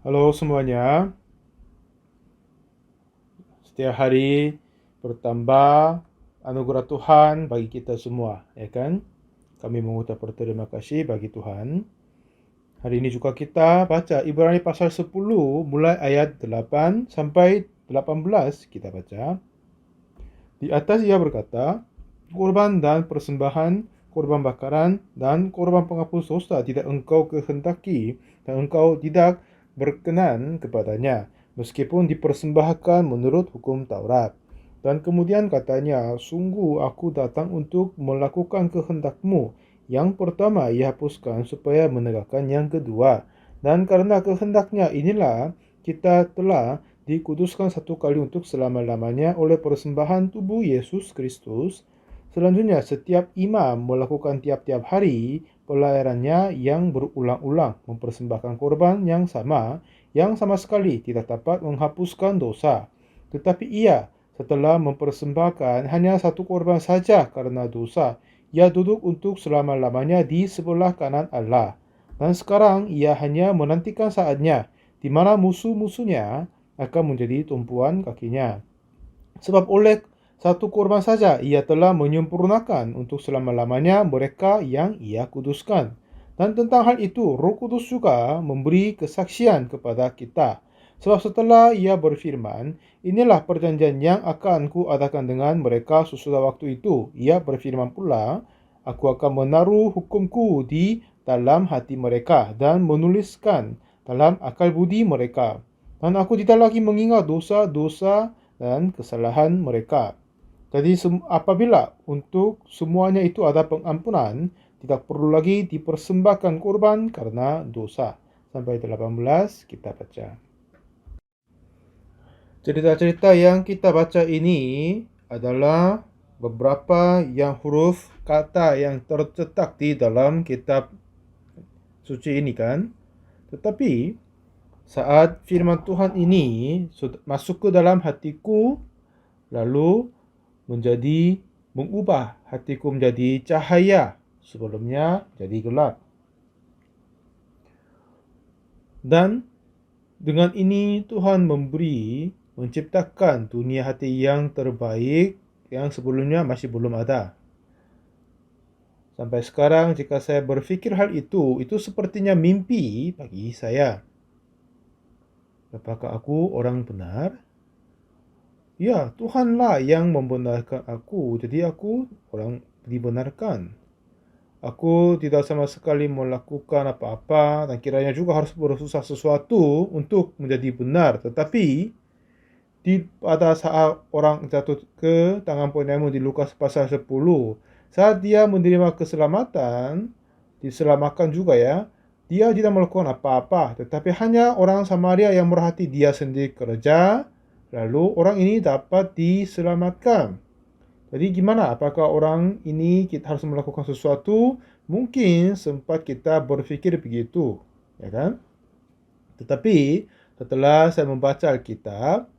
Halo semuanya, setiap hari bertambah anugerah Tuhan bagi kita semua, ya kan? Kami mengucap berterima kasih bagi Tuhan. Hari ini juga kita baca Ibrani pasal 10 mulai ayat 8 sampai 18 kita baca. Di atas ia berkata, korban dan persembahan, korban bakaran dan korban penghapus dosa tidak engkau kehendaki dan engkau tidak berkenan kepadanya, meskipun dipersembahkan menurut hukum Taurat. Dan kemudian katanya, sungguh aku datang untuk melakukan kehendakmu. Yang pertama ia hapuskan supaya menegakkan yang kedua. Dan karena kehendaknya inilah kita telah dikuduskan satu kali untuk selama-lamanya oleh persembahan tubuh Yesus Kristus. Selanjutnya, setiap imam melakukan tiap-tiap hari pelayarannya yang berulang-ulang, mempersembahkan korban yang sama sekali tidak dapat menghapuskan dosa. Tetapi ia, setelah mempersembahkan hanya satu korban saja karena dosa, ia duduk untuk selama-lamanya di sebelah kanan Allah. Dan sekarang ia hanya menantikan saatnya, di mana musuh-musuhnya akan menjadi tumpuan kakinya. Sebab oleh satu korban saja ia telah menyempurnakan untuk selama-lamanya mereka yang ia kuduskan. Dan tentang hal itu, Roh Kudus juga memberi kesaksian kepada kita. Sebab setelah ia berfirman, inilah perjanjian yang akan kuadakan dengan mereka sesudah waktu itu. Ia berfirman pula, aku akan menaruh hukumku di dalam hati mereka dan menuliskan dalam akal budi mereka. Dan aku tidak lagi mengingat dosa-dosa dan kesalahan mereka. Jadi apabila untuk semuanya itu ada pengampunan, tidak perlu lagi dipersembahkan korban karena dosa. Sampai 18 kita baca. Cerita-cerita yang kita baca ini adalah beberapa yang huruf kata yang tercetak di dalam kitab suci ini kan. Tetapi saat firman Tuhan ini masuk ke dalam hatiku, lalu mengubah hatiku menjadi cahaya, sebelumnya jadi gelap. Dan dengan ini Tuhan menciptakan dunia hati yang terbaik yang sebelumnya masih belum ada. Sampai sekarang jika saya berpikir hal itu sepertinya mimpi bagi saya. Apakah aku orang benar? Ya, Tuhanlah yang membenarkan aku, jadi aku orang dibenarkan. Aku tidak sama sekali melakukan apa-apa dan kiranya juga harus bersusah sesuatu untuk menjadi benar. Tetapi pada saat orang jatuh ke tangan penyamun di Lukas pasal 10, saat dia menerima keselamatan, diselamatkan juga ya, dia tidak melakukan apa-apa, tetapi hanya orang Samaria yang merhati dia sendiri kerja, lalu orang ini dapat diselamatkan. Jadi gimana? Apakah orang ini kita harus melakukan sesuatu? Mungkin sempat kita berpikir begitu, ya kan? Tetapi setelah saya membaca Alkitab,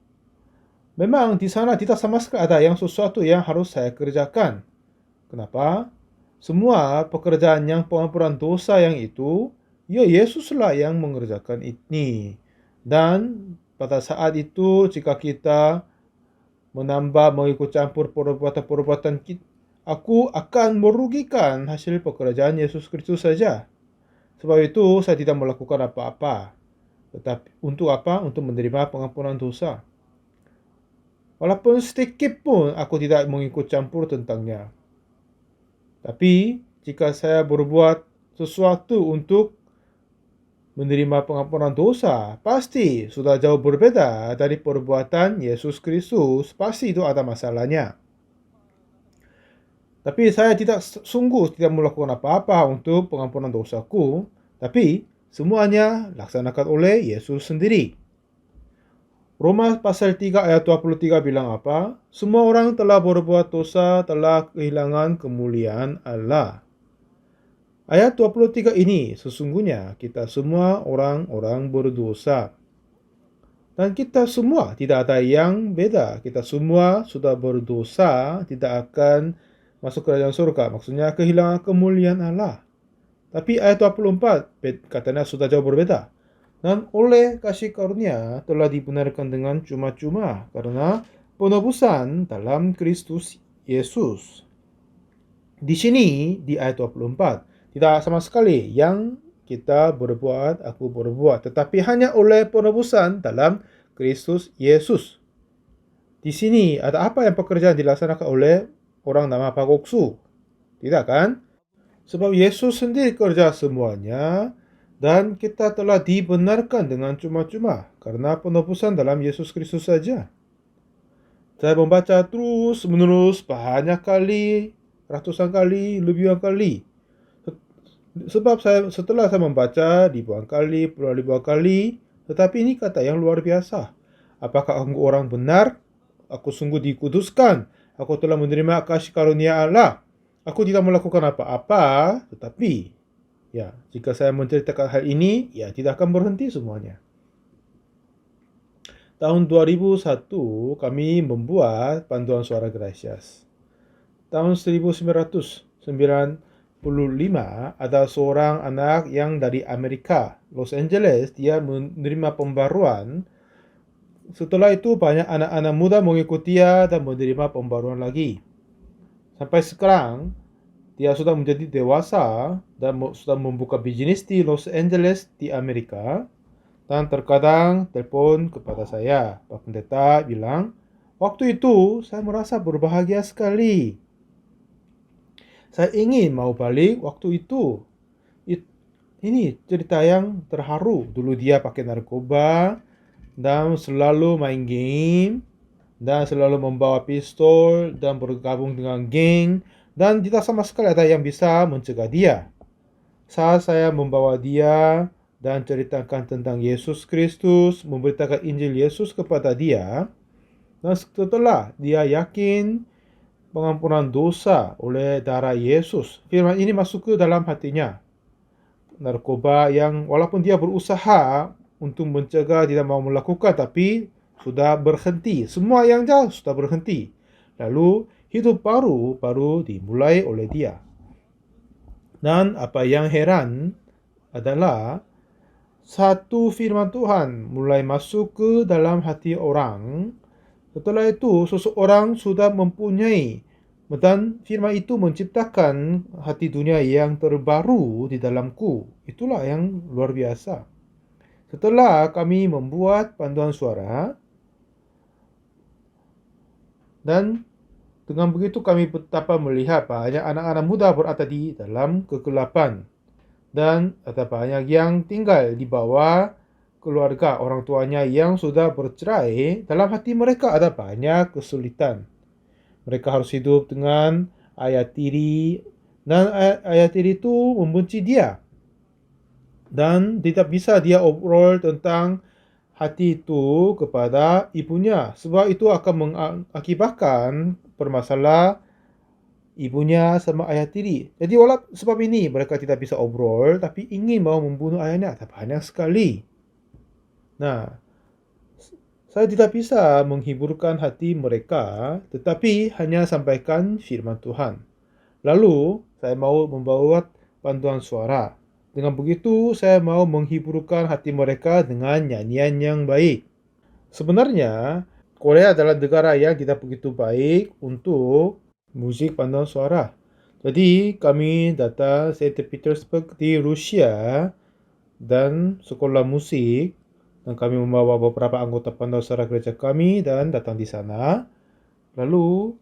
memang di sana tidak sama sekali ada yang sesuatu yang harus saya kerjakan. Kenapa? Semua pekerjaan yang pengampunan dosa yang itu, ya Yesuslah yang mengerjakan ini. Dan pada saat itu jika kita mengikut campur perbuatan-perbuatan kita, aku akan merugikan hasil pekerjaan Yesus Kristus saja. Sebab itu saya tidak melakukan apa-apa. Tetapi untuk apa? Untuk menerima pengampunan dosa. Walaupun sedikit pun aku tidak mengikut campur tentangnya. Tapi jika saya berbuat sesuatu untuk menerima pengampunan dosa, pasti sudah jauh berbeda dari perbuatan Yesus Kristus. Pasti itu ada masalahnya. Tapi saya sungguh tidak melakukan apa-apa untuk pengampunan dosaku, tapi semuanya laksanakan oleh Yesus sendiri. Roma pasal 3 ayat 23 bilang apa? Semua orang telah berbuat dosa, telah kehilangan kemuliaan Allah. Ayat 23 ini sesungguhnya kita semua orang-orang berdosa. Dan kita semua tidak ada yang beda. Kita semua sudah berdosa, tidak akan masuk ke kerajaan surga. Maksudnya kehilangan kemuliaan Allah. Tapi ayat 24 katanya sudah jauh berbeda. Dan oleh kasih karunia telah dibenarkan dengan cuma-cuma karena penebusan dalam Kristus Yesus. Di sini di ayat 24, tidak sama sekali yang kita berbuat, aku berbuat, tetapi hanya oleh penebusan dalam Kristus Yesus. Di sini ada apa yang pekerjaan dilaksanakan oleh orang nama Pak Oksu? Tidak kan? Sebab Yesus sendiri kerja semuanya dan kita telah dibenarkan dengan cuma-cuma karena penebusan dalam Yesus Kristus saja. Saya membaca terus menerus banyak kali, ratusan kali, lebihan kali. Sebab setelah saya membaca ribuan kali, puluhan ribuan kali, tetapi ini kata yang luar biasa. Apakah aku orang benar? Aku sungguh dikuduskan. Aku telah menerima kasih karunia Allah. Aku tidak melakukan apa-apa, tetapi ya, jika saya menceritakan hal ini, ya tidak akan berhenti semuanya. Tahun 2001 kami membuat panduan suara Gracias. Tahun 1995 ada seorang anak yang dari Amerika, Los Angeles, dia menerima pembaruan. Setelah itu banyak anak-anak muda mengikuti dia dan menerima pembaruan lagi. Sampai sekarang dia sudah menjadi dewasa dan sudah membuka bisnis di Los Angeles di Amerika. Dan terkadang telepon kepada saya, Pak Pendeta bilang, waktu itu saya merasa berbahagia sekali. Saya ingin mau balik waktu itu. Ini cerita yang terharu. Dulu dia pakai narkoba dan selalu main game dan selalu membawa pistol dan bergabung dengan geng dan tidak sama sekali ada yang bisa mencegah dia. Saat saya membawa dia dan ceritakan tentang Yesus Kristus, memberitakan Injil Yesus kepada dia, dan setelah dia yakin pengampunan dosa oleh darah Yesus, firman ini masuk ke dalam hatinya. Narkoba yang walaupun dia berusaha untuk mencegah tidak mau melakukan, tapi sudah berhenti. Semua yang jauh sudah berhenti. Lalu hidup baru dimulai oleh dia. Dan apa yang heran adalah satu firman Tuhan mulai masuk ke dalam hati orang. Setelah itu seseorang sudah mempunyai dan firman itu menciptakan hati dunia yang terbaru di dalamku. Itulah yang luar biasa. Setelah kami membuat panduan suara dan dengan begitu kami betapa melihat banyak anak-anak muda berada di dalam kegelapan. Dan ada banyak yang tinggal di bawah keluarga orang tuanya yang sudah bercerai. Dalam hati mereka ada banyak kesulitan. Mereka harus hidup dengan ayah tiri. Dan ayah tiri itu membenci dia. Dan tidak bisa dia obrol tentang hati itu kepada ibunya. Sebab itu akan mengakibatkan permasalahan ibunya sama ayah tiri. Jadi sebab ini mereka tidak bisa obrol, tapi ingin mau membunuh ayahnya. Tapi banyak sekali. Nah, saya tidak bisa menghiburkan hati mereka, tetapi hanya sampaikan firman Tuhan. Lalu, saya mau membawa panduan suara. Dengan begitu, saya mau menghiburkan hati mereka dengan nyanyian yang baik. Sebenarnya, Korea adalah negara yang tidak begitu baik untuk musik panduan suara. Jadi kami datang Saint Petersburg di Rusia dan sekolah musik, dan kami membawa beberapa anggota panduan suara gereja kami dan datang di sana. Lalu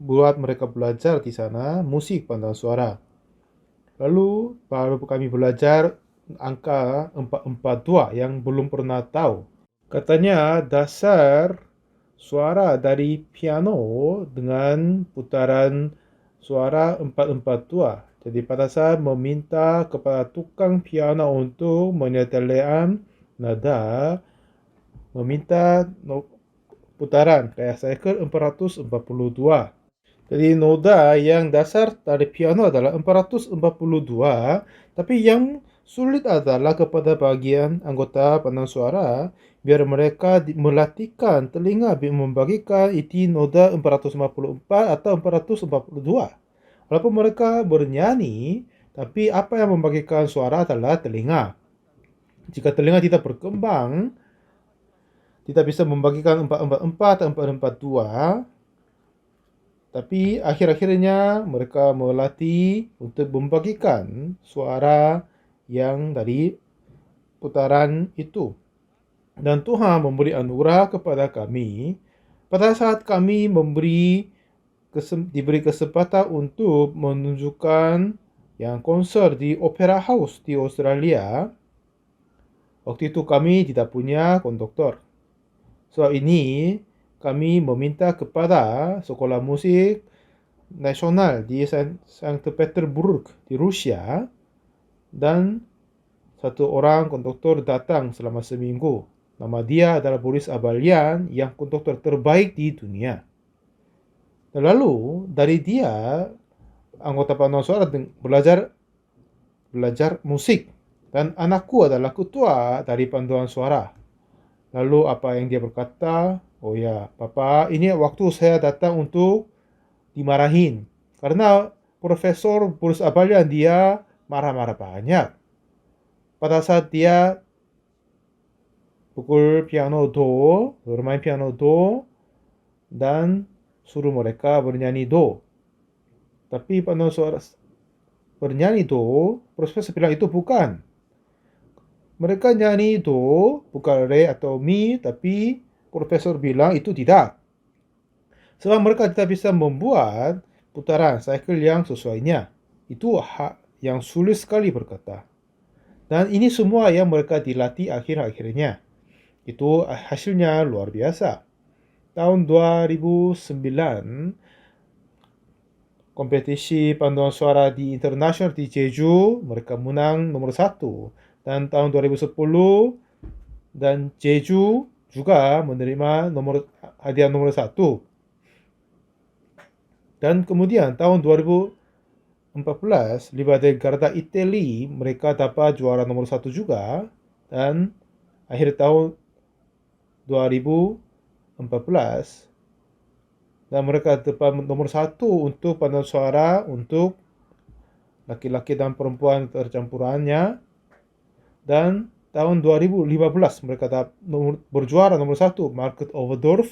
buat mereka belajar di sana musik panduan suara. Lalu baru kami belajar angka 442 yang belum pernah tahu. Katanya dasar suara dari piano dengan putaran suara 442. Jadi pada saat meminta kepada tukang piano untuk menyetelkan nada, meminta putaran kayak saya ke 442. Jadi noda yang dasar dari piano adalah 442, tapi yang sulit adalah kepada bagian anggota panduan suara biar mereka melatihkan telinga membagikan iti noda 454 atau 442. Walaupun mereka bernyanyi, tapi apa yang membagikan suara adalah telinga. Jika telinga tidak berkembang, tidak bisa membagikan 4-4-4 atau 4-4-2, tapi akhir-akhirnya mereka melatih untuk membagikan suara yang dari putaran itu. Dan Tuhan memberi anugerah kepada kami pada saat kami diberi kesempatan untuk menunjukkan yang konser di Opera House di Australia. Waktu itu kami tidak punya konduktor. Sebab ini kami meminta kepada sekolah musik nasional di Saint Petersburg di Rusia, dan satu orang konduktor datang selama seminggu. Nama dia adalah Boris Abalian, yang konduktor terbaik di dunia. Lalu dari dia, anggota paduan suara belajar musik, dan anakku adalah ketua dari paduan suara. Lalu apa yang dia berkata? Oh ya, Papa, ini waktu saya datang untuk dimarahin. Karena Profesor Boris Abalian dia marah-marah banyak. Pada saat dia pukul piano do, bermain piano do, dan suruh mereka bernyanyi do. Tapi paduan suara bernyanyi do, Profesor bilang itu bukan. Mereka nyanyi do, bukan re atau mi, tapi Profesor bilang itu tidak. Sebab mereka tidak bisa membuat putaran cycle yang sesuainya. Itu hak yang sulit sekali berkata. Dan ini semua yang mereka dilatih akhir-akhirnya. Itu hasilnya luar biasa. Tahun 2009, kompetisi paduan suara di internasional di Jeju, mereka menang nomor 1. Dan tahun 2010, dan Jeju juga menerima hadiah nomor 1. Dan kemudian tahun 2014, Libade Garda Italy, mereka dapat juara nomor 1 juga. Dan akhir tahun 2014, dan mereka dapat nomor 1 untuk paduan suara untuk laki-laki dan perempuan tercampurannya. Dan tahun 2015 mereka dapat berjuara nomor 1 Market Overdorf,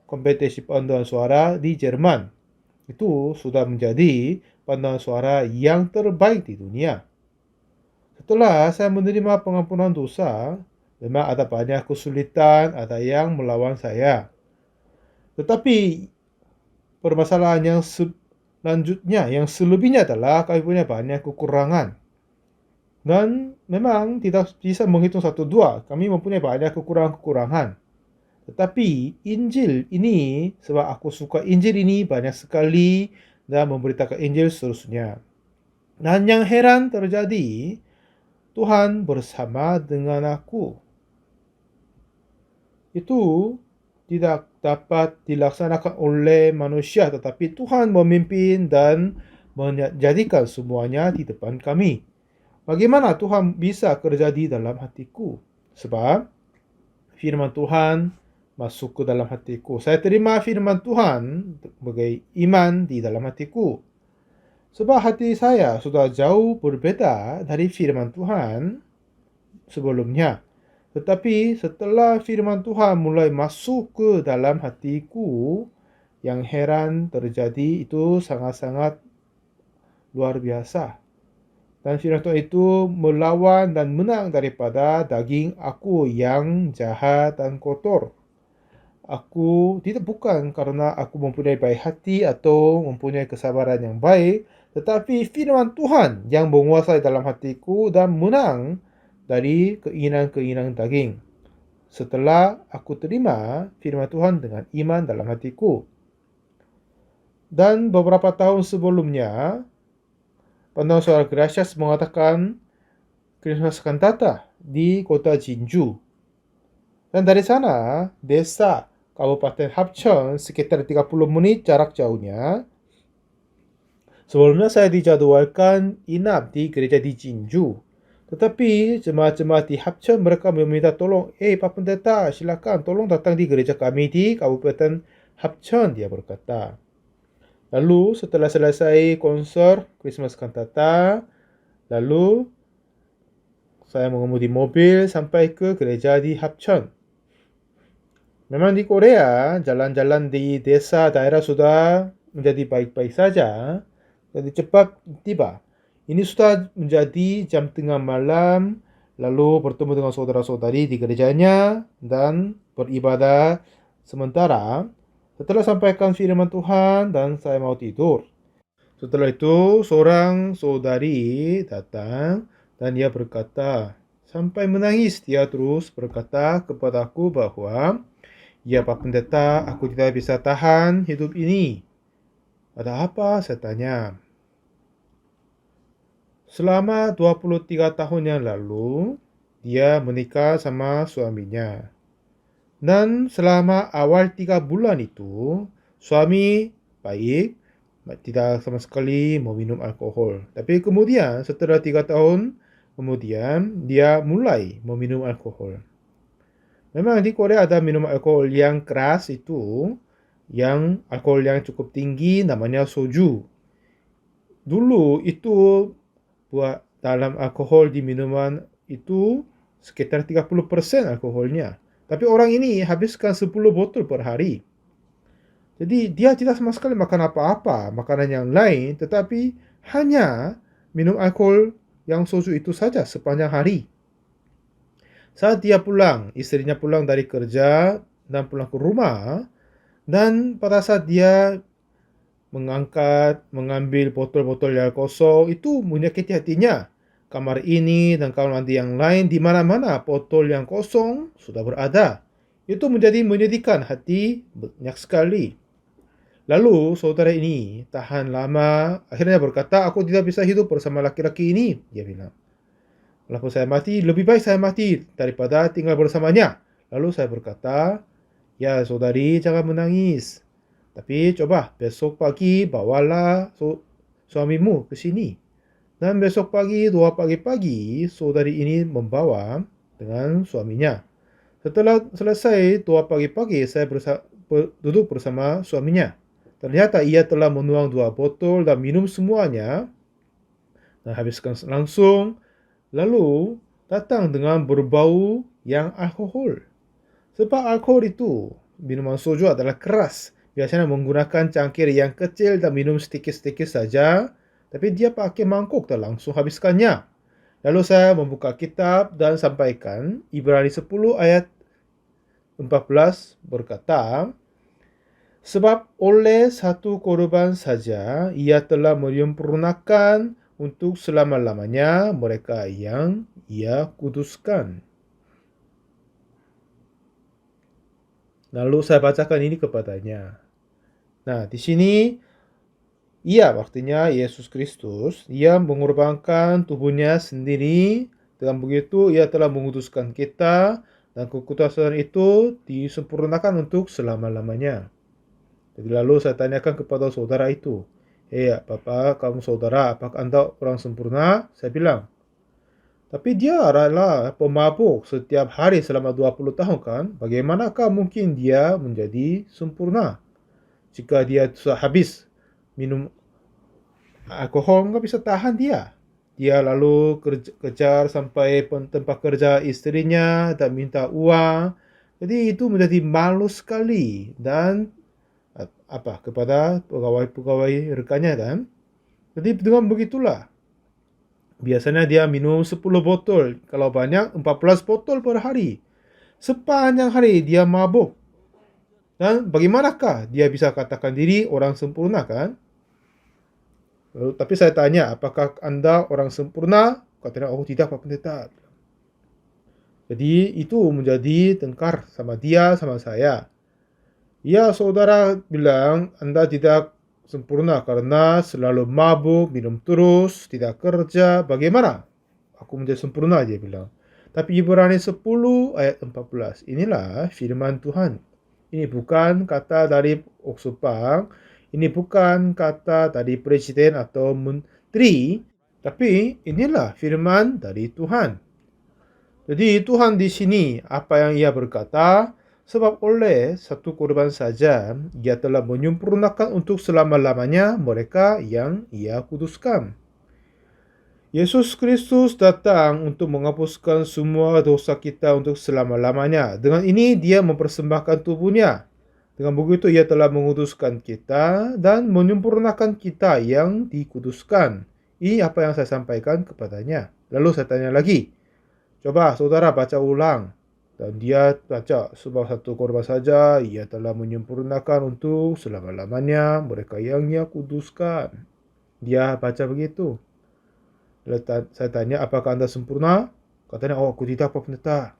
kompetisi paduan suara di Jerman. Itu sudah menjadi paduan suara yang terbaik di dunia. Setelah saya menerima pengampunan dosa, memang ada banyak kesulitan, ada yang melawan saya. Tetapi permasalahan yang selanjutnya, yang selebihnya adalah kami punya banyak kekurangan. Dan memang tidak bisa menghitung 1-2, kami mempunyai banyak kekurangan-kekurangan. Tetapi Injil ini, sebab aku suka Injil ini banyak sekali, dan memberitakan Injil seterusnya. Dan yang heran terjadi, Tuhan bersama dengan aku. Itu tidak dapat dilaksanakan oleh manusia, tetapi Tuhan memimpin dan menjadikan semuanya di depan kami. Bagaimana Tuhan bisa kerja di dalam hatiku? Sebab firman Tuhan masuk ke dalam hatiku. Saya terima firman Tuhan sebagai iman di dalam hatiku. Sebab hati saya sudah jauh berbeda dari firman Tuhan sebelumnya. Tetapi setelah firman Tuhan mulai masuk ke dalam hatiku, yang heran terjadi itu sangat-sangat luar biasa. Dan firman Tuhan itu melawan dan menang daripada daging aku yang jahat dan kotor. Aku bukan karena aku mempunyai baik hati atau mempunyai kesabaran yang baik, tetapi firman Tuhan yang menguasai dalam hatiku dan menang dari keinginan-keinginan daging. Setelah aku terima firman Tuhan dengan iman dalam hatiku. Dan beberapa tahun sebelumnya, paduan suara Gracias mengadakan Christmas Cantata di kota Jinju. Dan dari sana, desa Kabupaten Hapcheon sekitar 30 menit jarak jauhnya. Sebelumnya saya dijadwalkan inap di gereja di Jinju. Tetapi jemaat-jemaat di Hapcheon mereka meminta tolong, Pak Pendeta, silakan tolong datang di gereja kami di Kabupaten Hapcheon, dia berkata. Lalu setelah selesai konser Christmas Cantata, lalu saya mengemudi mobil sampai ke gereja di Hapcheon. Memang di Korea, jalan-jalan di desa daerah sudah menjadi baik-baik saja, jadi cepat tiba. Ini sudah menjadi jam tengah malam, lalu bertemu dengan saudara-saudari di gerejanya dan beribadah sementara. Setelah sampaikan firman Tuhan dan saya mau tidur. Setelah itu, seorang saudari datang dan dia berkata, sampai menangis dia terus berkata kepadaku bahwa, ya Pak Pendeta, aku tidak bisa tahan hidup ini. Ada apa? Saya tanya. Selama 23 tahun yang lalu, dia menikah sama suaminya. Dan selama awal 3 bulan itu, suami baik, tidak sama sekali mau minum alkohol. Tapi kemudian setelah 3 tahun, kemudian dia mulai meminum alkohol. Memang di Korea ada minum alkohol yang keras itu, yang alkohol yang cukup tinggi namanya soju. Dulu itu buat dalam alkohol di minuman itu sekitar 30% alkoholnya. Tapi orang ini habiskan 10 botol per hari. Jadi dia tidak sama sekali makan apa-apa, makanan yang lain, tetapi hanya minum alkohol yang soju itu saja sepanjang hari. Saat dia pulang, istrinya pulang dari kerja dan pulang ke rumah, dan pada saat dia mengambil botol-botol yang kosong, itu menyakiti hatinya. Kamar ini dan kamar mandi yang lain, di mana-mana botol yang kosong sudah berada. Itu menjadi menyedihkan hati banyak sekali. Lalu saudara ini tahan lama, akhirnya berkata, aku tidak bisa hidup bersama laki-laki ini, dia bilang. Walaupun saya mati, lebih baik saya mati daripada tinggal bersamanya. Lalu saya berkata, ya saudari jangan menangis. Tapi coba besok pagi bawalah suamimu ke sini. Dan besok pagi, 2 pagi-pagi, saudari ini membawa dengan suaminya. Setelah selesai 2 pagi-pagi, saya duduk bersama suaminya. Ternyata ia telah menuang 2 botol dan minum semuanya. Dan habiskan langsung. Lalu datang dengan berbau yang alkohol. Sebab alkohol itu, minuman soju adalah keras. Biasanya menggunakan cangkir yang kecil dan minum sedikit-sedikit saja. Tapi dia pakai mangkuk dan langsung habiskannya. Lalu saya membuka kitab dan sampaikan Ibrani 10 ayat 14 berkata, sebab oleh satu korban saja ia telah menyempurnakan untuk selama-lamanya mereka yang ia kuduskan. Lalu saya bacakan ini kepadanya. Nah, di sini ia waktunya Yesus Kristus, ia mengorbankan tubuhnya sendiri. Dengan begitu ia telah menguduskan kita dan kekudusan itu disempurnakan untuk selama-lamanya. Jadi lalu saya tanyakan kepada saudara itu, Bapak, kamu saudara, apakah Anda orang sempurna? Saya bilang. Tapi dia adalah pemabuk setiap hari selama 20 tahun kan? Bagaimanakah mungkin dia menjadi sempurna? Jika dia sudah habis minum alkohol, nggak bisa tahan dia. Dia lalu kejar sampai tempat kerja istrinya dan minta uang. Jadi itu menjadi malu sekali dan kepada pegawai-pegawai rekannya kan. Jadi dengan begitulah. Biasanya dia minum 10 botol, kalau banyak 14 botol per hari. Sepanjang hari dia mabuk. Dan bagaimanakah dia bisa katakan diri orang sempurna kan? Lalu, tapi saya tanya, apakah Anda orang sempurna? Katanya, oh tidak Pak Pendeta. Jadi itu menjadi tengkar sama dia, sama saya. Ya, saudara bilang Anda tidak sempurna karena selalu mabuk, minum terus, tidak kerja. Bagaimana? Aku menjadi sempurna, dia bilang. Tapi Ibrani 10 ayat 14. Inilah firman Tuhan. Ini bukan kata dari Oksupang. Ini bukan kata dari presiden atau menteri. Tapi inilah firman dari Tuhan. Jadi Tuhan di sini apa yang ia berkata, sebab oleh satu korban saja ia telah menyempurnakan untuk selama-lamanya mereka yang ia kuduskan. Yesus Kristus datang untuk menghapuskan semua dosa kita untuk selama-lamanya. Dengan ini dia mempersembahkan tubuhnya. Dengan begitu ia telah menguduskan kita dan menyempurnakan kita yang dikuduskan. Ini apa yang saya sampaikan kepadanya. Lalu saya tanya lagi, coba saudara baca ulang. Dan dia baca, sebab satu korban saja ia telah menyempurnakan untuk selama-lamanya mereka yang ia kuduskan. Dia baca begitu. Saya tanya, apakah Anda sempurna? Katanya, oh aku tidak, Pak Pendeta.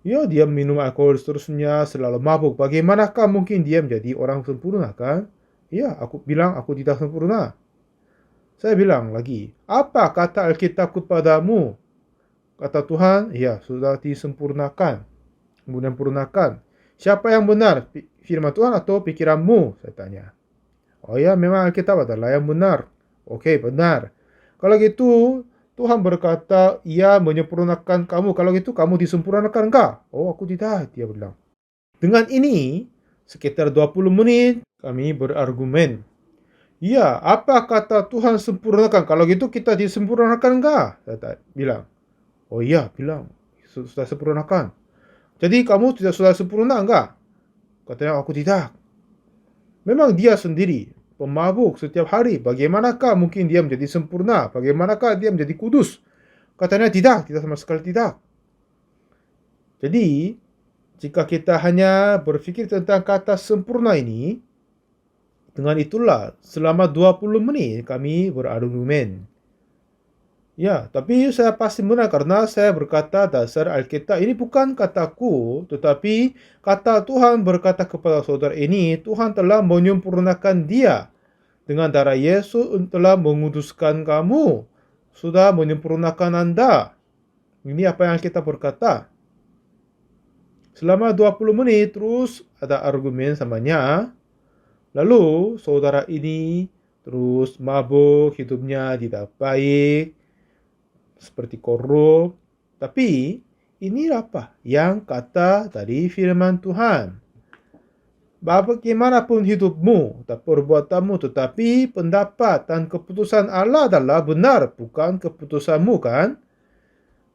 Ya, dia minum alkohol seterusnya, selalu mabuk. Bagaimanakah mungkin dia menjadi orang sempurna, kan? Ya, aku bilang aku tidak sempurna. Saya bilang lagi, apa kata Alkitab kepadamu? Kata Tuhan, ya sudah disempurnakan. Menyempurnakan. Siapa yang benar? Firman Tuhan atau pikiranmu? Saya tanya. Oh ya, memang Alkitab adalah yang benar. Oke, benar. Kalau gitu, Tuhan berkata, ia menyempurnakan kamu. Kalau gitu, kamu disempurnakan enggak? Oh, aku tidak, dia bilang. Dengan ini, sekitar 20 menit, kami berargumen. Ya, apa kata Tuhan sempurnakan? Kalau gitu, kita disempurnakan enggak? Saya bilang. Oh iya, bilang. Sudah sempurnakan. Jadi, kamu tidak sudah sempurna enggak? Katanya, aku tidak. Memang dia sendiri pemabuk setiap hari. Bagaimanakah mungkin dia menjadi sempurna? Bagaimanakah dia menjadi kudus? Katanya tidak sama sekali tidak. Jadi, jika kita hanya berpikir tentang kata sempurna ini, dengan itulah selama 20 menit kami berargumen. Ya, tapi saya pasti menang karena saya berkata dasar Alkitab ini bukan kataku, tetapi kata Tuhan berkata kepada saudara ini, Tuhan telah menyempurnakan dia. Dengan darah Yesus telah menguduskan kamu, sudah menyempurnakan Anda. Ini apa yang kita berkata. Selama 20 menit terus ada argumen samanya. Lalu saudara ini terus mabuk, hidupnya tidak baik, seperti korup. Tapi ini apa yang kata dari firman Tuhan. Bagaimanapun hidupmu dan perbuatanmu, tetapi pendapat dan keputusan Allah adalah benar, bukan keputusanmu, kan?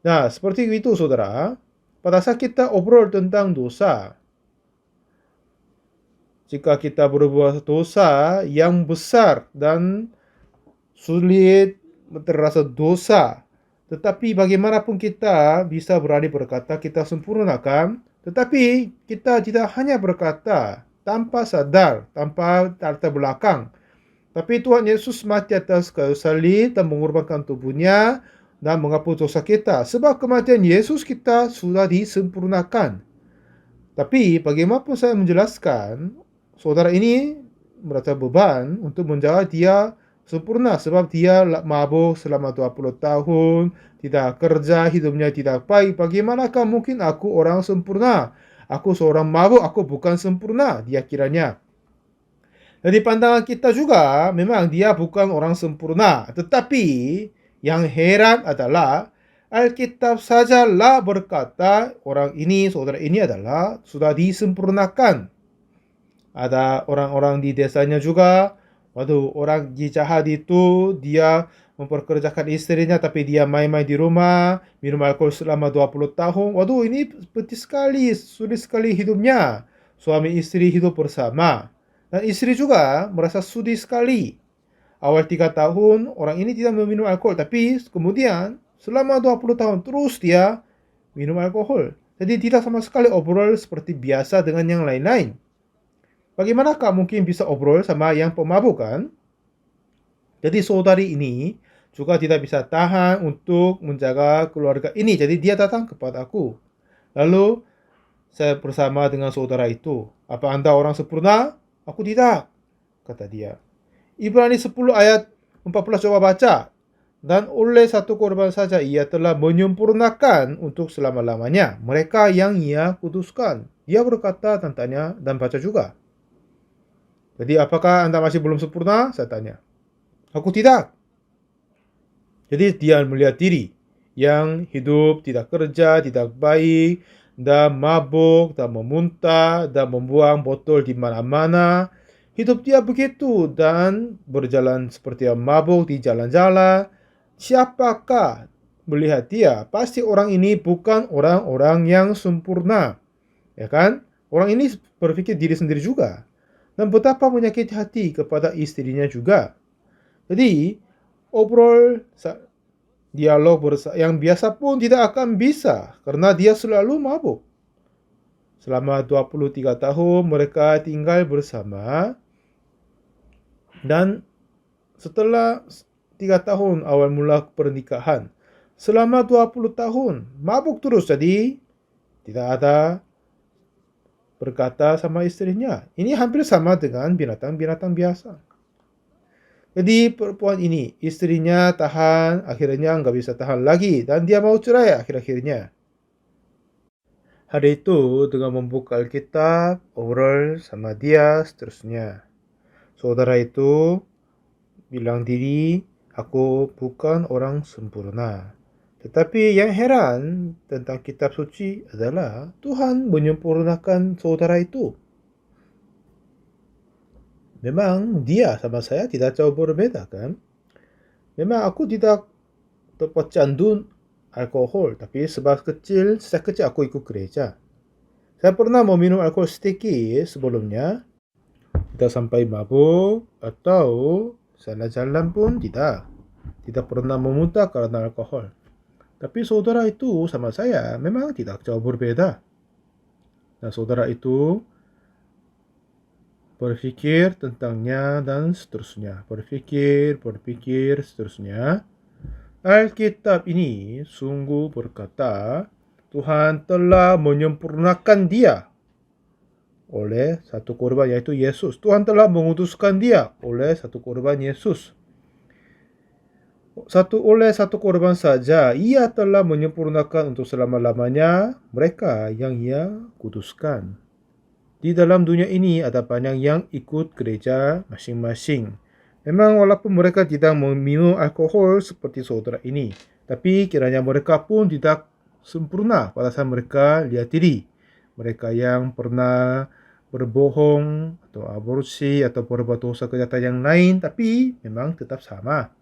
Nah, seperti itu saudara. Pada saat kita obrol tentang dosa, jika kita berbuat dosa yang besar dan sulit terasa dosa, tetapi bagaimanapun kita bisa berani berkata kita sempurna, kan? Tetapi kita tidak hanya berkata tanpa sadar, tanpa latar belakang. Tapi Tuhan Yesus mati atas kayu salib dan mengorbankan tubuhnya dan menghapus dosa kita. Sebab kematian Yesus kita sudah disempurnakan. Tapi bagaimanapun saya menjelaskan, saudara ini merasa beban untuk menjaga dia sempurna sebab dia mabuk selama 20 tahun, tidak kerja, hidupnya tidak baik. Bagaimanakah mungkin aku orang sempurna? Aku seorang mabuk, aku bukan sempurna, dia kiranya. Dari pandangan kita juga, memang dia bukan orang sempurna. Tetapi yang heran adalah Alkitab sajalah berkata orang ini, saudara ini adalah sudah disempurnakan. Ada orang-orang di desanya juga. Waduh, orang jahat itu dia memperkerjakan istrinya tapi dia main-main di rumah, minum alkohol selama 20 tahun. Waduh, ini pedih sekali, sulit sekali hidupnya. Suami istri hidup bersama. Dan istri juga merasa sedih sekali. Awal 3 tahun orang ini tidak meminum alkohol, tapi kemudian selama 20 tahun terus dia minum alkohol. Jadi tidak sama sekali obrol seperti biasa dengan yang lain-lain. Bagaimanakah mungkin bisa obrol sama yang pemabuk, kan? Jadi saudari ini juga tidak bisa tahan untuk menjaga keluarga ini. Jadi dia datang kepada aku. Lalu saya bersama dengan saudara itu. Apa Anda orang sempurna? Aku tidak, kata dia. Ibrani 10 ayat 14 coba baca. Dan oleh satu korban saja ia telah menyempurnakan untuk selama-lamanya mereka yang ia kuduskan. Dia berkata tentangnya dan baca juga. Jadi apakah Anda masih belum sempurna? Saya tanya. Aku tidak. Jadi dia melihat diri yang hidup tidak kerja, tidak baik, dan mabuk, dan memuntah, dan membuang botol di mana-mana. Hidup dia begitu dan berjalan seperti yang mabuk di jalan-jalan. siapakah melihat dia? Pasti orang ini bukan orang-orang yang sempurna. Ya kan? Orang ini berpikir diri sendiri juga. Dan betapa menyakiti hati kepada istrinya juga. Jadi, obrol dialog yang biasa pun tidak akan bisa karena dia selalu mabuk. Selama 23 tahun mereka tinggal bersama dan setelah 3 tahun awal mula pernikahan, selama 20 tahun mabuk terus, jadi tidak ada berkata sama istrinya. Ini hampir sama dengan binatang-binatang biasa. Jadi perempuan ini, istrinya tahan, akhirnya nggak bisa tahan lagi, dan dia mau cerai akhir-akhirnya. Hari itu dengan membuka Alkitab, obrol sama dia seterusnya. Saudara itu bilang diri, aku bukan orang sempurna. Tetapi yang heran tentang kitab suci adalah Tuhan menyempurnakan saudara itu. Memang dia sama saya tidak jauh berbeda kan? Memang aku tidak terpecandu alkohol, tapi sejak kecil aku ikut gereja. Saya pernah meminum alkohol sedikit sebelumnya, tidak sampai mabuk atau salah jalan pun tidak. Tidak pernah memuntah karena alkohol. Tapi saudara itu sama saya memang tidak jauh berbeda. Nah, saudara itu berpikir tentangnya dan seterusnya. Berpikir, seterusnya. Alkitab ini sungguh berkata, Tuhan telah menyempurnakan dia oleh satu korban, yaitu Yesus. Tuhan telah mengutuskan dia oleh satu korban, Yesus. Oleh satu korban saja, ia telah menyempurnakan untuk selama-lamanya mereka yang ia kuduskan. Di dalam dunia ini ada banyak yang ikut gereja masing-masing. Memang walaupun mereka tidak meminum alkohol seperti saudara ini, tapi kiranya mereka pun tidak sempurna pada saat mereka lihat diri. Mereka yang pernah berbohong atau aborsi atau berbuat dosa kejahatan yang lain, tapi memang tetap sama.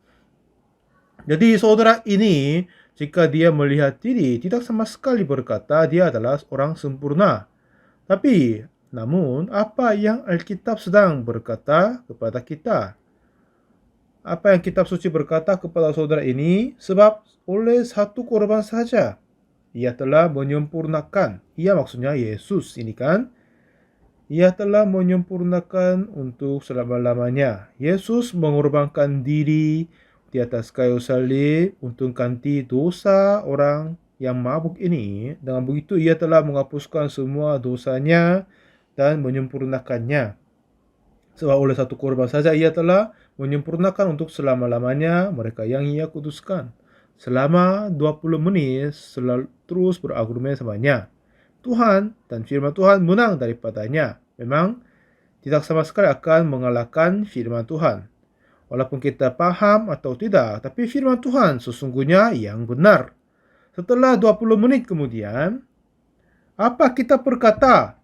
Jadi saudara ini, jika dia melihat diri, tidak sama sekali berkata dia adalah orang sempurna. Tapi namun, apa yang Alkitab sedang berkata kepada kita? Apa yang kitab suci berkata kepada saudara ini? Sebab oleh satu korban saja, ia telah menyempurnakan. Ia maksudnya Yesus ini kan? Ia telah menyempurnakan untuk selama-lamanya. Yesus mengorbankan diri di atas kayu salib untuk ganti dosa orang yang mabuk ini. Dengan begitu ia telah menghapuskan semua dosanya dan menyempurnakannya. Sebab oleh satu korban saja ia telah menyempurnakan untuk selama-lamanya mereka yang ia kuduskan. Selama 20 menit selalu terus berargumen samanya. Tuhan dan firman Tuhan menang daripadanya. Memang tidak sama sekali akan mengalahkan firman Tuhan. Walaupun kita paham atau tidak, tapi firman Tuhan sesungguhnya yang benar. Setelah 20 menit kemudian, apa kita berkata?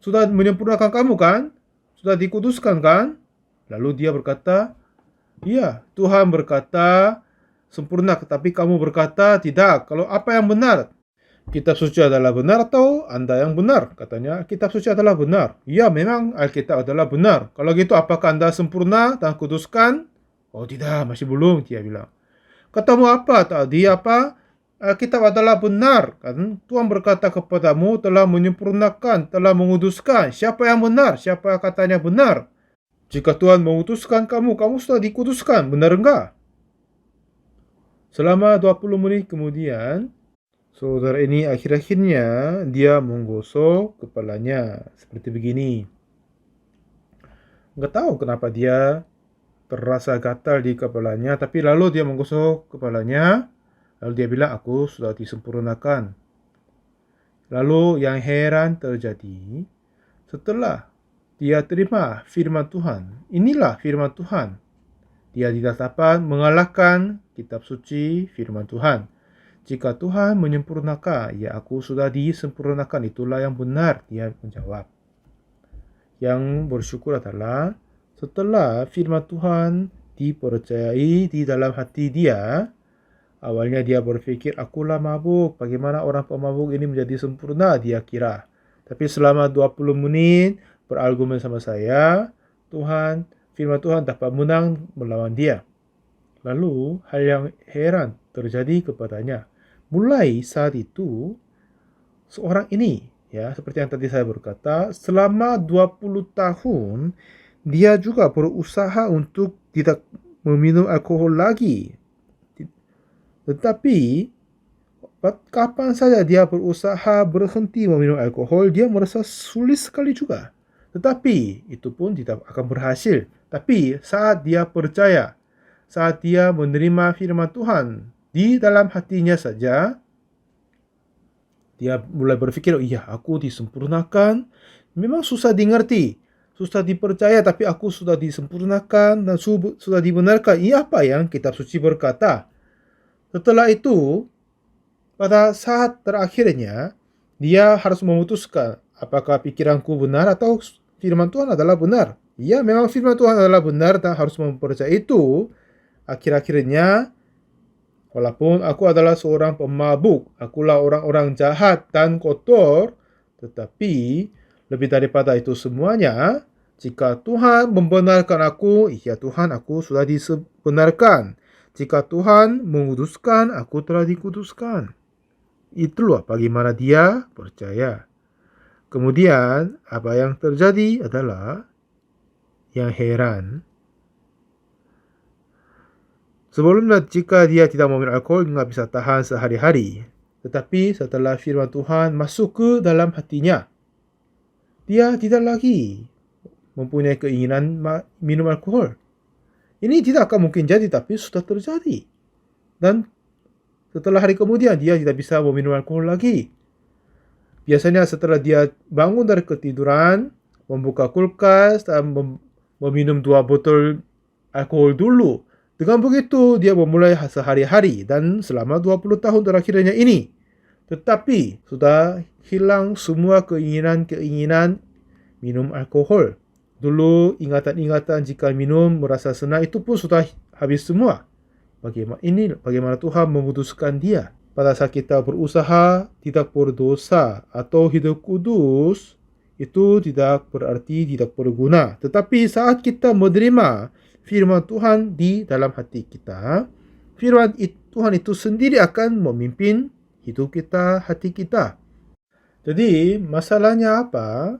Sudah menyempurnakan kamu kan? Sudah dikuduskan kan? Lalu dia berkata, iya, Tuhan berkata sempurna, tetapi kamu berkata tidak. Kalau apa yang benar? Kitab suci adalah benar atau Anda yang benar? Katanya, kitab suci adalah benar. Iya, memang Alkitab adalah benar. Kalau gitu, apakah Anda sempurna dan kuduskan? Oh tidak, masih belum, dia bilang. Katamu apa tadi? Apa? Alkitab adalah benar, kan? Tuhan berkata kepadamu telah menyempurnakan, telah menguduskan. Siapa yang benar? Siapa yang katanya benar? Jika Tuhan mengutuskan kamu, kamu sudah dikuduskan, benar enggak? Selama 20 menit kemudian, saudara ini akhir-akhirnya dia menggosok kepalanya seperti begini. Enggak tahu kenapa dia terasa gatal di kepalanya, tapi lalu dia menggosok kepalanya. Lalu dia bilang, aku sudah disempurnakan. Lalu yang heran terjadi, setelah dia terima firman Tuhan, inilah firman Tuhan. Dia tidak dapat mengalahkan kitab suci firman Tuhan. Jika Tuhan menyempurnakan, ya aku sudah disempurnakan, itulah yang benar, dia menjawab. Yang bersyukur adalah setelah firman Tuhan dipercayai di dalam hati dia. Awalnya dia berpikir, akulah mabuk, bagaimana orang pemabuk ini menjadi sempurna, dia kira. Tapi selama 20 menit berargumen sama saya, firman Tuhan dapat menang melawan dia. Lalu hal yang heran terjadi kepadanya. Mulai saat itu, seorang ini, ya seperti yang tadi saya berkata, selama 20 tahun, dia juga berusaha untuk tidak meminum alkohol lagi. Tetapi kapan saja dia berusaha berhenti meminum alkohol, dia merasa sulit sekali juga. Tetapi itu pun tidak akan berhasil. Tapi saat dia percaya, saat dia menerima firman Tuhan di dalam hatinya saja, dia mulai berpikir, oh iya, aku disempurnakan. Memang susah dimengerti, susah dipercaya, tapi aku sudah disempurnakan dan sudah dibenarkan. Ini apa yang kitab suci berkata. Setelah itu, pada saat terakhirnya, dia harus memutuskan apakah pikiranku benar atau firman Tuhan adalah benar. Ya, memang firman Tuhan adalah benar dan harus mempercayai itu. Akhir-akhirnya, walaupun aku adalah seorang pemabuk, akulah orang-orang jahat dan kotor, tetapi lebih daripada itu semuanya, jika Tuhan membenarkan aku, ya Tuhan, aku sudah dibenarkan. Jika Tuhan menguduskan, aku telah dikuduskan. Itulah bagaimana dia percaya. Kemudian, apa yang terjadi adalah yang heran. Sebelumnya, jika dia tidak meminum alkohol, dia bisa tahan sehari-hari. Tetapi setelah firman Tuhan masuk ke dalam hatinya, dia tidak lagi mempunyai keinginan minum alkohol. Ini tidak akan mungkin jadi, tapi sudah terjadi. Dan setelah hari kemudian, dia tidak bisa meminum alkohol lagi. Biasanya setelah dia bangun dari ketiduran, membuka kulkas dan meminum 2 botol alkohol dulu. Dengan begitu, dia memulai sehari-hari dan selama 20 tahun terakhirnya ini. Tetapi sudah hilang semua keinginan minum alkohol. Dulu ingatan-ingatan jika minum merasa senang itu pun sudah habis semua. Bagaimana Tuhan memutuskan dia. Pada saat kita berusaha tidak berdosa atau hidup kudus, itu tidak berarti tidak berguna. Tetapi saat kita menerima firman Tuhan di dalam hati kita, firman Tuhan itu sendiri akan memimpin hidup kita, hati kita. Jadi masalahnya apa?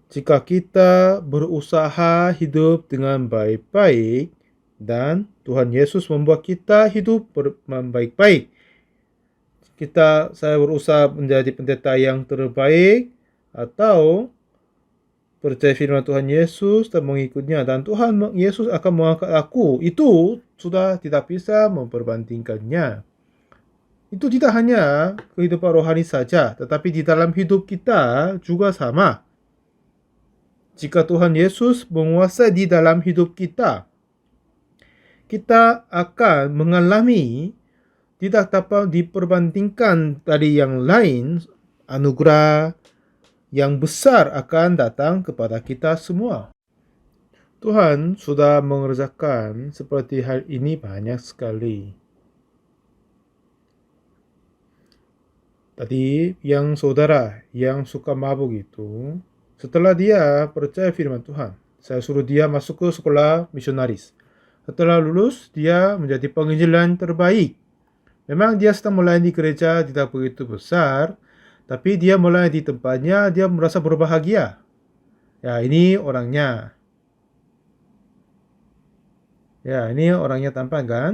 Jika kita berusaha hidup dengan baik-baik dan Tuhan Yesus membuat kita hidup dengan baik-baik. Saya berusaha menjadi pendeta yang terbaik atau percaya firman Tuhan Yesus dan mengikutnya, dan Tuhan Yesus akan mengangkat aku. Itu sudah tidak bisa memperbandingkannya. Itu tidak hanya kehidupan rohani saja, tetapi di dalam hidup kita juga sama. Jika Tuhan Yesus menguasai di dalam hidup kita, kita akan mengalami tidak dapat diperbandingkan dari yang lain, anugerah yang besar akan datang kepada kita semua. Tuhan sudah mengerjakan seperti hal ini banyak sekali. Tadi yang saudara yang suka mabuk itu, setelah dia percaya firman Tuhan, saya suruh dia masuk ke sekolah misionaris. Setelah lulus, dia menjadi penginjil yang terbaik. Memang dia sedang melayani gereja tidak begitu besar, tapi dia melayani di tempatnya, dia merasa berbahagia. Ya, ini orangnya. Ya, ini orangnya tampan kan?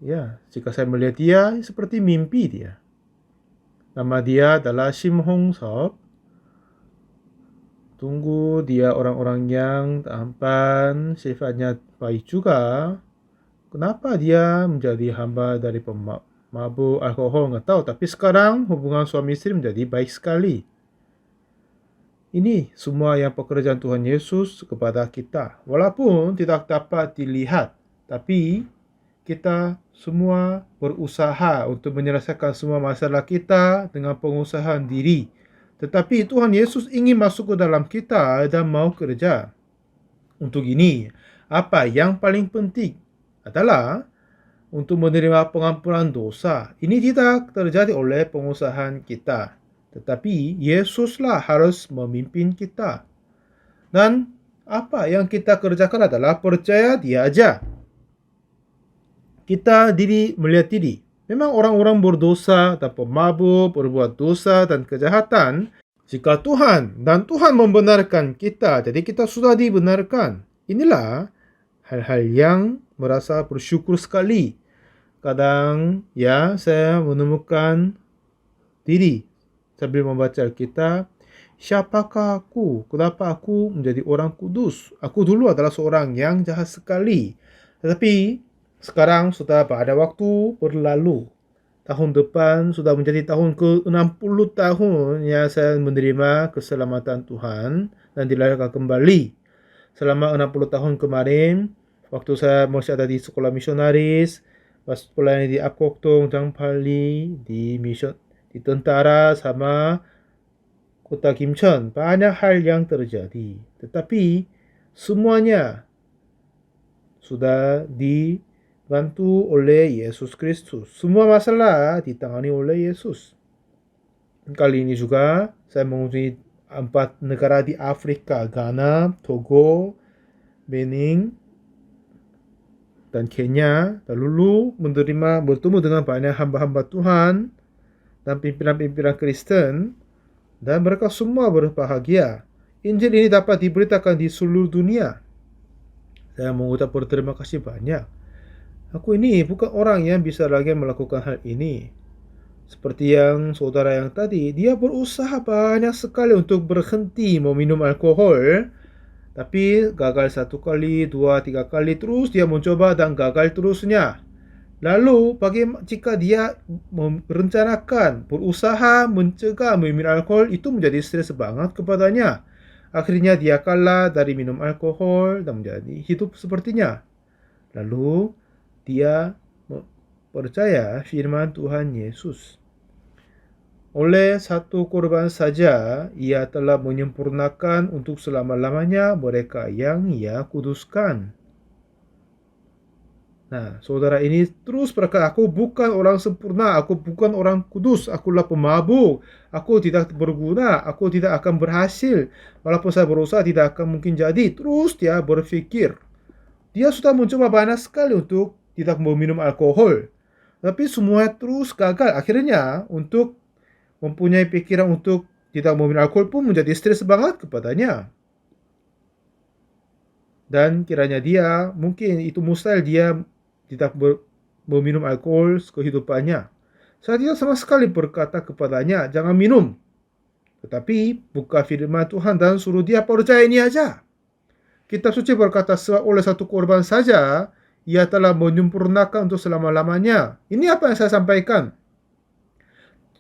Ya, jika saya melihat dia, seperti mimpi dia. Nama dia adalah Shim Hong Sop. Tunggu, dia orang-orang yang tampan, sifatnya baik juga. Kenapa dia menjadi hamba dari pemabuk alkohol, nggak tahu. Tapi sekarang hubungan suami istri menjadi baik sekali. Ini semua yang pekerjaan Tuhan Yesus kepada kita. Walaupun tidak dapat dilihat, tapi kita semua berusaha untuk menyelesaikan semua masalah kita dengan pengusahaan diri. Tetapi Tuhan Yesus ingin masuk ke dalam kita dan mau kerja. Untuk ini, Apa yang paling penting adalah untuk menerima pengampunan dosa. Ini tidak terjadi oleh pengusahaan kita, tetapi Yesuslah harus memimpin kita. Dan apa yang kita kerjakan adalah percaya Dia aja. Kita melihat diri. Memang orang-orang berdosa dan pemabuk, berbuat dosa dan kejahatan. Jika Tuhan membenarkan kita, jadi kita sudah dibenarkan. Inilah hal-hal yang merasa bersyukur sekali. Kadang ya saya menemukan diri sambil membaca Alkitab, siapakah aku? Kenapa aku menjadi orang kudus? Aku dulu adalah seorang yang jahat sekali. Tetapi sekarang sudah pada waktu berlalu. Tahun depan sudah menjadi tahun ke-60 tahun ya saya menerima keselamatan Tuhan dan dilahirkan kembali. Selama 60 tahun kemarin, waktu saya masih ada di sekolah misionaris, pas pelayanan di Apkoktong, Jangpali, di tentara sama kota Kimcheon, banyak hal yang terjadi. Tetapi semuanya sudah dibantu oleh Yesus Kristus. Semua masalah ditangani oleh Yesus. Kali ini juga saya mengunjungi 4 negara di Afrika, Ghana, Togo, Benin, dan Kenya. Lalu bertemu dengan banyak hamba-hamba Tuhan dan pimpinan-pimpinan Kristen, dan mereka semua berbahagia. Injil ini dapat diberitakan di seluruh dunia. Saya mengucap berterima kasih banyak. Aku ini bukan orang yang bisa lagi melakukan hal ini. Seperti yang saudara yang tadi, dia berusaha banyak sekali untuk berhenti meminum alkohol, tapi gagal 1 kali, 2, 3 kali, terus dia mencoba dan gagal terusnya. Lalu jika dia merencanakan, berusaha mencegah meminum alkohol, itu menjadi stres banget kepadanya. Akhirnya dia kalah dari minum alkohol dan menjadi hidup sepertinya. Lalu dia percaya firman Tuhan Yesus. Oleh 1 korban saja, ia telah menyempurnakan untuk selama-lamanya mereka yang ia kuduskan. Nah, saudara ini terus berkata, aku bukan orang sempurna, aku bukan orang kudus, akulah pemabuk, aku tidak berguna, aku tidak akan berhasil. Walaupun saya berusaha tidak akan mungkin jadi. Terus dia berpikir. Dia sudah mencoba banyak sekali untuk tidak meminum alkohol. Tapi semua terus gagal. Akhirnya untuk mempunyai pikiran untuk tidak meminum alkohol pun menjadi stres banget kepadanya. Dan kiranya dia, mungkin itu mustahil dia tidak meminum alkohol kehidupannya. Saya tidak sama sekali berkata kepadanya, jangan minum. Tetapi buka firman Tuhan dan suruh dia percaya ini aja. Kitab suci berkata, oleh 1 korban saja, ia telah menyempurnakan untuk selama-lamanya. Ini apa yang saya sampaikan.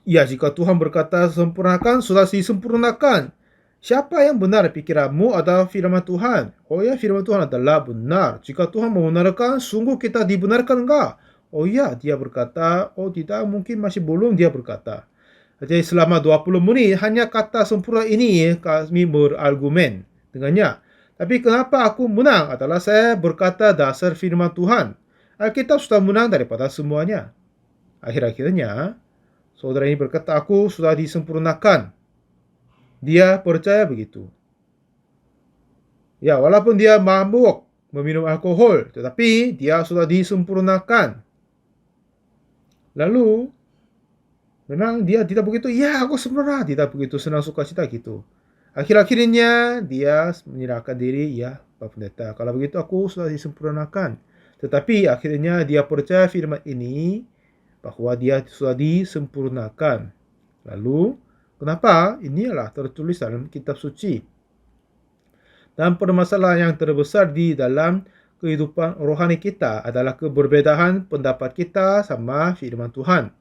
Ya, jika Tuhan berkata sempurnakan, sudah disempurnakan. Siapa yang benar pikiranmu adalah firman Tuhan. Oh ya, firman Tuhan adalah benar. Jika Tuhan membenarkan, sungguh kita dibenarkan enggak? Oh ya, dia berkata, oh tidak, mungkin masih belum, dia berkata. Jadi selama 20 menit, hanya kata sempurna ini kami berargumen dengannya. Tapi kenapa aku menang adalah saya berkata dasar firman Tuhan. Alkitab sudah menang daripada semuanya. Akhir-akhirnya, saudara ini berkata, aku sudah disempurnakan. Dia percaya begitu. Ya, walaupun dia mabuk meminum alkohol, tetapi dia sudah disempurnakan. Lalu, memang dia tidak begitu, ya aku sempurna, tidak begitu senang sukacita gitu. Akhir-akhirnya dia menyerahkan diri, ya Pak Pendeta, kalau begitu aku sudah disempurnakan. Tetapi akhirnya dia percaya firman ini, bahwa dia sudah disempurnakan. Lalu, kenapa? Inilah tertulis dalam kitab suci. Dan permasalahan yang terbesar di dalam kehidupan rohani kita adalah keberbedaan pendapat kita sama firman Tuhan.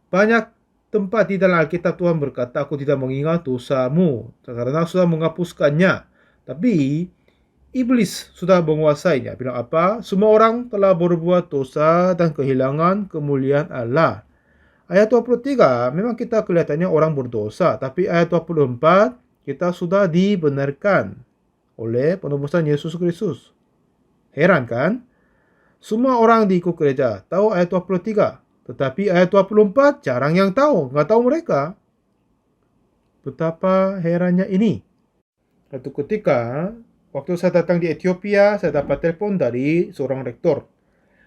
Banyak tempat di dalam Alkitab Tuhan berkata, aku tidak mengingat dosamu karena sudah menghapuskannya. Tapi iblis sudah menguasainya. Bilang apa? Semua orang telah berbuat dosa dan kehilangan kemuliaan Allah. Ayat 23, memang kita kelihatannya orang berdosa. Tapi ayat 24, kita sudah dibenarkan oleh penebusan Yesus Kristus. Heran kan? Semua orang di ikut gereja tahu ayat 23. Tetapi ayat 24 jarang yang tahu. Nggak tahu mereka. Betapa herannya ini. Satu ketika, waktu saya datang di Ethiopia, saya dapat telepon dari seorang rektor.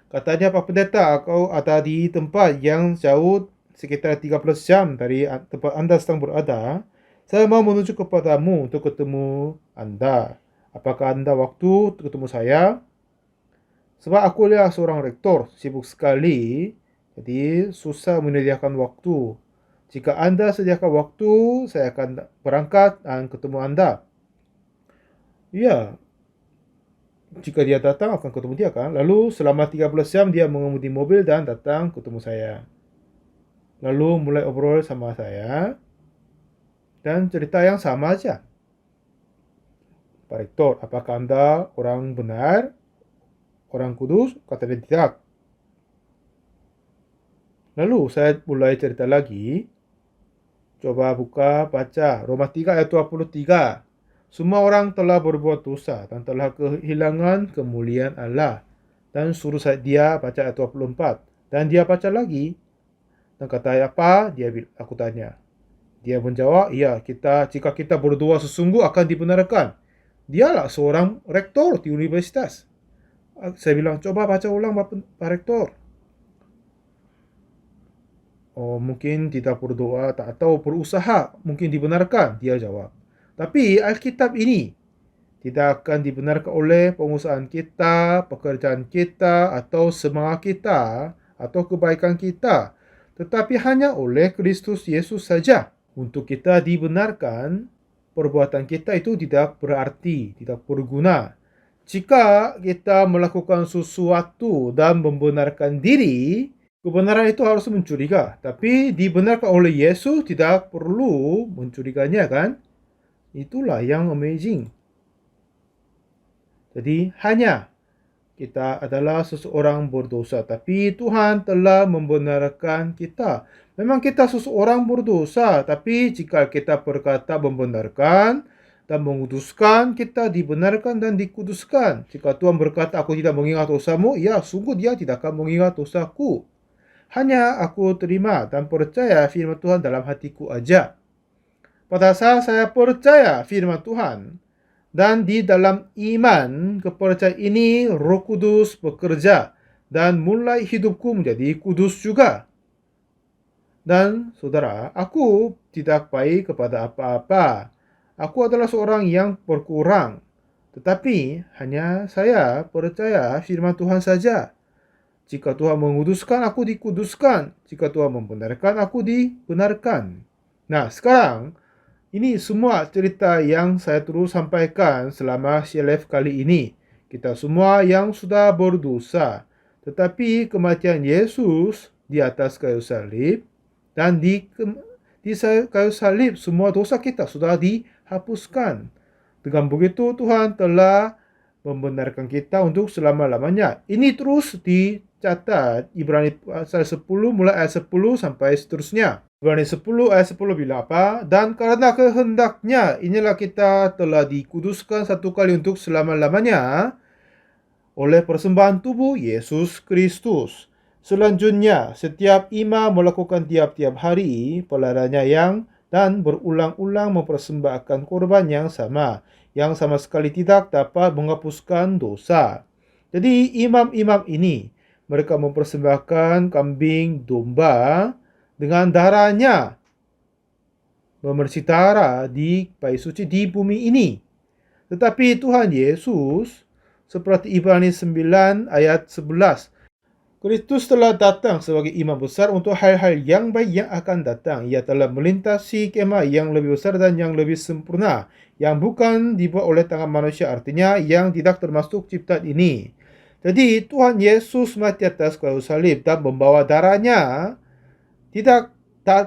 Katanya, Pak Pendeta, kau ada di tempat yang jauh sekitar 13 jam dari tempat Anda sedang berada. Saya mau menuju kepadamu untuk ketemu Anda. Apakah Anda waktu untuk ketemu saya? Sebab aku adalah seorang rektor, sibuk sekali, jadi susah menyediakan waktu. Jika Anda sediakan waktu, saya akan berangkat dan ketemu Anda. Ya, jika dia datang akan ketemu dia kan. Lalu selama 13 jam dia mengemudi mobil dan datang ketemu saya. Lalu mulai obrol sama saya dan cerita yang sama aja. Pak Rektor, apakah Anda orang benar? Orang kudus? Kata dia tidak. Lalu saya mulai cerita lagi. Coba buka, baca Roma 3 ayat 23. Semua orang telah berbuat dosa dan telah kehilangan kemuliaan Allah. Dan suruh dia baca ayat 24. Dan dia baca lagi. Dan kata apa? Aku tanya. Dia menjawab, iya, jika kita berdoa sesungguh akan dibenarkan. Dialah seorang rektor di universitas. Saya bilang, coba baca ulang Pak Rektor. Oh, mungkin tidak berdoa atau berusaha mungkin dibenarkan, dia jawab. Tapi Alkitab ini tidak akan dibenarkan oleh pengusahaan kita, pekerjaan kita, atau semangat kita, atau kebaikan kita. Tetapi hanya oleh Kristus Yesus saja. Untuk kita dibenarkan, perbuatan kita itu tidak berarti, tidak berguna. Jika kita melakukan sesuatu dan membenarkan diri, kebenaran itu harus mencuriga. Tapi dibenarkan oleh Yesus tidak perlu mencuriganya kan? Itulah yang amazing. Jadi hanya kita adalah seseorang berdosa. Tapi Tuhan telah membenarkan kita. Memang kita seseorang berdosa. Tapi jika kita berkata membenarkan dan menguduskan, kita dibenarkan dan dikuduskan. Jika Tuhan berkata aku tidak mengingat dosamu, ya sungguh dia tidak akan mengingat dosaku. Hanya aku terima dan percaya firman Tuhan dalam hatiku aja. Pada saat saya percaya firman Tuhan, dan di dalam iman kepercayaan ini Roh Kudus bekerja dan mulai hidupku menjadi kudus juga. Dan saudara, aku tidak baik kepada apa-apa. Aku adalah seorang yang berkurang. Tetapi hanya saya percaya firman Tuhan saja. Jika Tuhan menguduskan, aku dikuduskan. Jika Tuhan membenarkan, aku dibenarkan. Nah, sekarang ini semua cerita yang saya terus sampaikan selama CLF kali ini. Kita semua yang sudah berdosa. Tetapi kematian Yesus di atas kayu salib dan di kayu salib semua dosa kita sudah dihapuskan. Dengan begitu Tuhan telah membenarkan kita untuk selama-lamanya. Ini terus dicatat Ibrani pasal 10 mulai ayat 10 sampai seterusnya. Ibrani 10 ayat 10 bilang apa? Dan karena kehendaknya inilah kita telah dikuduskan satu kali untuk selama-lamanya oleh persembahan tubuh Yesus Kristus. Selanjutnya, setiap imam melakukan tiap-tiap hari pelayarannya dan berulang-ulang mempersembahkan korban yang sama sekali tidak dapat menghapuskan dosa. Jadi imam-imam ini, mereka mempersembahkan kambing domba dengan darahnya memercitara di bait suci di bumi ini. Tetapi Tuhan Yesus, seperti Ibrani 9 ayat 11, Kristus telah datang sebagai imam besar untuk hal-hal yang baik yang akan datang. Ia telah melintasi kemah yang lebih besar dan yang lebih sempurna, yang bukan dibuat oleh tangan manusia, artinya yang tidak termasuk ciptaan ini. Jadi Tuhan Yesus mati atas kayu salib dan membawa darahnya tidak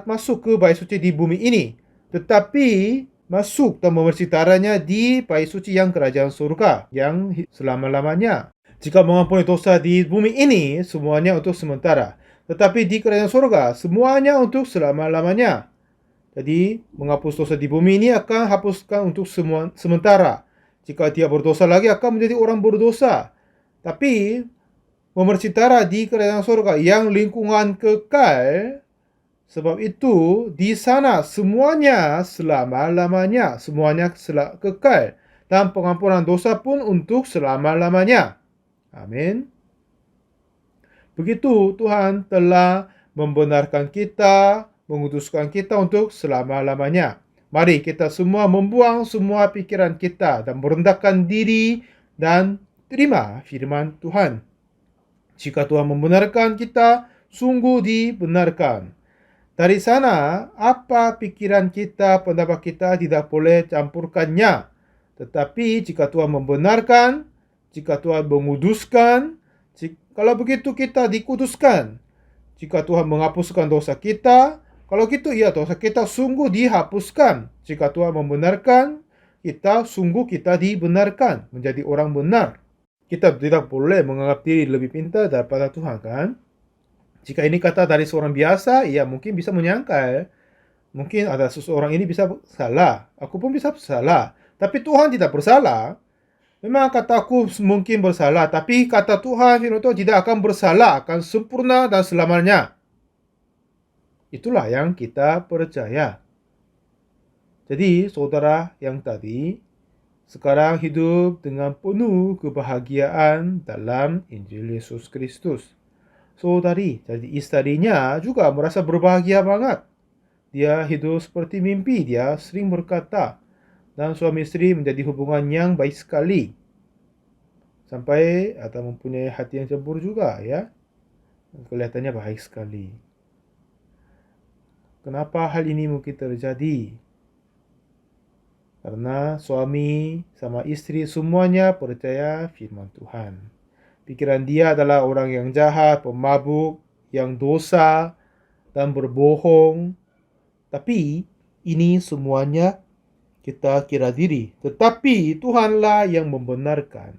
masuk ke bait suci di bumi ini, tetapi masuk dan memercitaranya di bait suci yang kerajaan surga yang selama-lamanya. Jika mengampuni dosa di bumi ini, semuanya untuk sementara. Tetapi di kerajaan surga, semuanya untuk selama-lamanya. Jadi, menghapus dosa di bumi ini akan hapuskan untuk sementara. Jika dia berdosa lagi, akan menjadi orang berdosa. Tapi memercitara di kerajaan surga yang lingkungan kekal. Sebab itu di sana semuanya selama-lamanya, semuanya kekal. Dan pengampunan dosa pun untuk selama-lamanya. Amin. Begitu Tuhan telah membenarkan kita, mengutuskan kita untuk selama-lamanya. Mari kita semua membuang semua pikiran kita dan merendahkan diri dan terima firman Tuhan. Jika Tuhan membenarkan kita, sungguh dibenarkan. Dari sana, apa pikiran kita, pendapat kita tidak boleh campurkannya. Tetapi jika Tuhan membenarkan, jika Tuhan menguduskan, kalau begitu kita dikuduskan. Jika Tuhan menghapuskan dosa kita, kalau gitu ya dosa kita sungguh dihapuskan. Jika Tuhan membenarkan, kita sungguh kita dibenarkan menjadi orang benar. Kita tidak boleh menganggap diri lebih pintar daripada Tuhan, kan? Jika ini kata dari seorang biasa, ya mungkin bisa menyangka ya. Mungkin ada seseorang ini bisa salah. Aku pun bisa salah. Tapi Tuhan tidak bersalah. Memang kataku mungkin bersalah, tapi kata Tuhan, firman Tuhan tidak akan bersalah, akan sempurna dan selamanya. Itulah yang kita percaya. Jadi, saudara yang tadi, sekarang hidup dengan penuh kebahagiaan dalam Injil Yesus Kristus. Saudari, jadi istrinya juga merasa berbahagia banget. Dia hidup seperti mimpi, dia sering berkata, dan suami istri menjadi hubungan yang baik sekali. Sampai atau mempunyai hati yang cemburu juga ya. Kelihatannya baik sekali. Kenapa hal ini mungkin terjadi? Karena suami sama istri semuanya percaya firman Tuhan. Pikiran dia adalah orang yang jahat, pemabuk, yang dosa, dan berbohong. Tapi ini semuanya kita kira diri. Tetapi Tuhanlah yang membenarkan.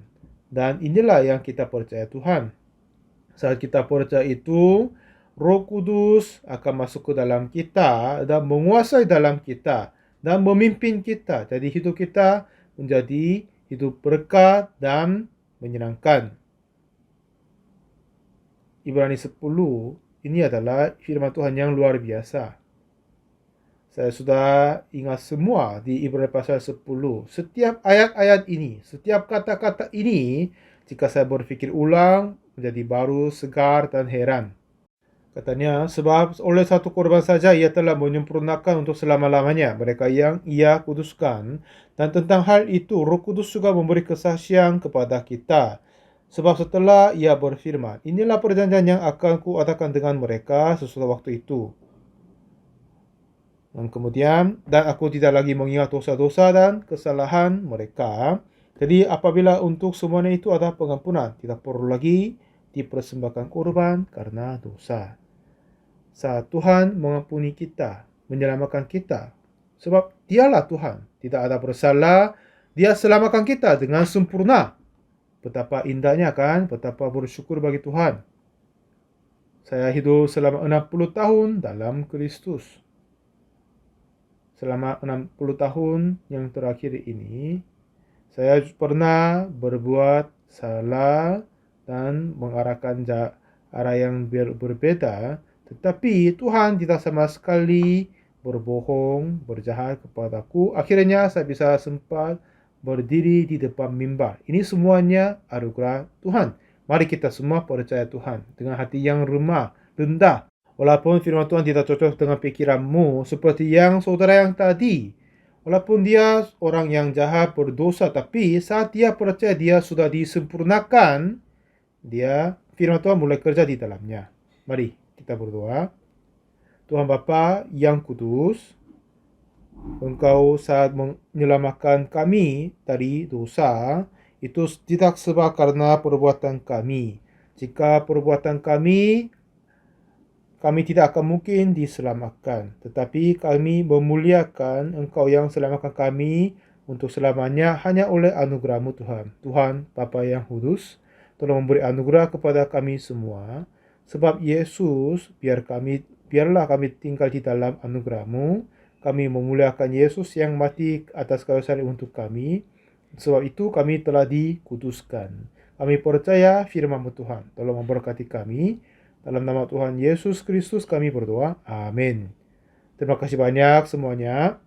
Dan inilah yang kita percaya Tuhan. Saat kita percaya itu, Roh Kudus akan masuk ke dalam kita dan menguasai dalam kita dan memimpin kita. Jadi hidup kita menjadi hidup berkat dan menyenangkan. Ibrani 10 ini adalah firman Tuhan yang luar biasa. Saya sudah ingat semua di Ibrani pasal 10. Setiap ayat-ayat ini, setiap kata-kata ini, jika saya berpikir ulang, menjadi baru, segar, dan heran. Katanya, sebab oleh satu korban saja ia telah menyempurnakan untuk selama-lamanya mereka yang ia kuduskan. Dan tentang hal itu, Roh Kudus juga memberi kesaksian kepada kita. Sebab setelah ia berfirman, inilah perjanjian yang akan kuadakan dengan mereka sesudah waktu itu. Dan kemudian, dan aku tidak lagi mengingat dosa-dosa dan kesalahan mereka. Jadi apabila untuk semuanya itu ada pengampunan, tidak perlu lagi dipersembahkan korban karena dosa. Saat Tuhan mengampuni kita, menyelamatkan kita. Sebab dialah Tuhan, tidak ada bersalah, dia selamatkan kita dengan sempurna. Betapa indahnya kan, betapa bersyukur bagi Tuhan. Saya hidup selama 60 tahun dalam Kristus. Selama 60 tahun yang terakhir ini, saya pernah berbuat salah dan mengarahkan arah yang berbeda, tetapi Tuhan tidak sama sekali berbohong, berjahat kepadaku. Akhirnya saya bisa sempat berdiri di depan mimbar. Ini semuanya anugerah Tuhan. Mari kita semua percaya Tuhan dengan hati yang rendah. Walaupun firman Tuhan tidak cocok dengan pikiranmu, seperti yang saudara yang tadi. Walaupun dia orang yang jahat, berdosa, tapi saat dia percaya dia sudah disempurnakan, firman Tuhan mulai kerja di dalamnya. Mari kita berdoa. Tuhan Bapa yang kudus, Engkau saat menyelamatkan kami dari dosa, itu tidak sebab karena perbuatan kami. Jika perbuatan kami tidak akan mungkin diselamatkan. Tetapi kami memuliakan Engkau yang selamatkan kami untuk selamanya hanya oleh anugerah-Mu Tuhan. Tuhan Bapa yang kudus, tolong memberi anugerah kepada kami semua. Sebab Yesus, biarlah kami tinggal di dalam anugerah-Mu. Kami memuliakan Yesus yang mati atas kayu salib untuk kami. Sebab itu kami telah dikuduskan. Kami percaya firman-Mu Tuhan. Tolong memberkati kami. Dalam nama Tuhan Yesus Kristus kami berdoa. Amin. Terima kasih banyak semuanya.